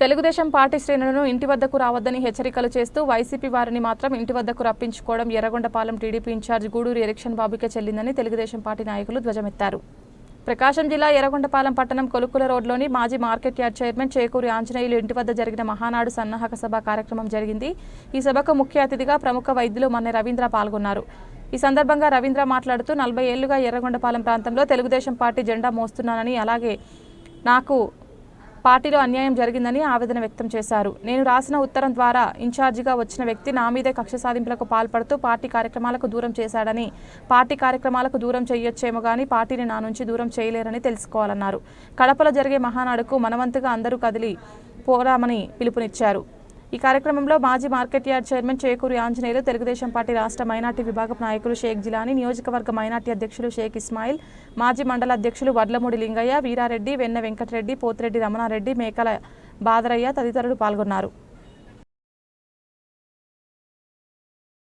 Telugu Desam party శ్రేణులను ఇంటి వద్దకు రావద్దని హెచ్చరికలు చేస్తూ వైసీపీ వారిని మాత్రం ఇంటి వద్దకు రప్పించుకోవడం ఎర్రగొండపాలెం టీడీపీ ఇన్ఛార్జ్ గూడూరు ఎలక్షన్ బాబుకే చెల్లిందని తెలుగుదేశం పార్టీ నాయకులు ధ్వజమెత్తారు. ప్రకాశం జిల్లా ఎర్రగొండపాలెం పట్టణం కొలుకుల రోడ్లోని మాజీ market yard chairman Chekuri Anjaneyulu ఇంటి వద్ద జరిగిన మహానాడు సన్నాహక సభ కార్యక్రమం జరిగింది. ఈ సభకు ముఖ్య అతిథిగా ప్రముఖ వైద్యులు మన్నె రవీంద్ర పాల్గొన్నారు. ఈ సందర్భంగా రవీంద్ర మాట్లాడుతూ 40 ఏళ్లుగా ఎర్రగొండపాలెం ప్రాంతంలో తెలుగుదేశం పార్టీ జెండా మోస్తున్నానని, అలాగే నాకు పార్టీలో అన్యాయం జరిగిందని ఆవేదన వ్యక్తం చేశారు. నేను రాసిన ఉత్తరం ద్వారా ఇన్ఛార్జిగా వచ్చిన వ్యక్తి నా మీదే కక్ష సాధింపులకు పాల్పడుతూ పార్టీ కార్యక్రమాలకు దూరం చేశాడని, పార్టీ కార్యక్రమాలకు దూరం చేయొచ్చేమో గానీ పార్టీని నా నుంచి దూరం చేయలేరని తెలుసుకోవాలన్నారు. కడపలో జరిగే మహానాడుకు మనవంతుగా అందరూ కదిలి పోరామని పిలుపునిచ్చారు. ఈ కార్యక్రమంలో మాజీ market yard chairman Chekuri Anjaneyulu, Telugu Desam party రాష్ట్ర మైనార్టీ విభాగపు నాయకులు షేక్ జిలానీ, నియోజకవర్గ మైనార్టీ అధ్యక్షులు షేక్ ఇస్మాయిల్, మాజీ మండల అధ్యక్షులు వడ్లమూడి లింగయ్య, వీరారెడ్డి, వెన్న వెంకటరెడ్డి, పోతిరెడ్డి రమణారెడ్డి, మేకల బాదరయ్య తదితరులు పాల్గొన్నారు.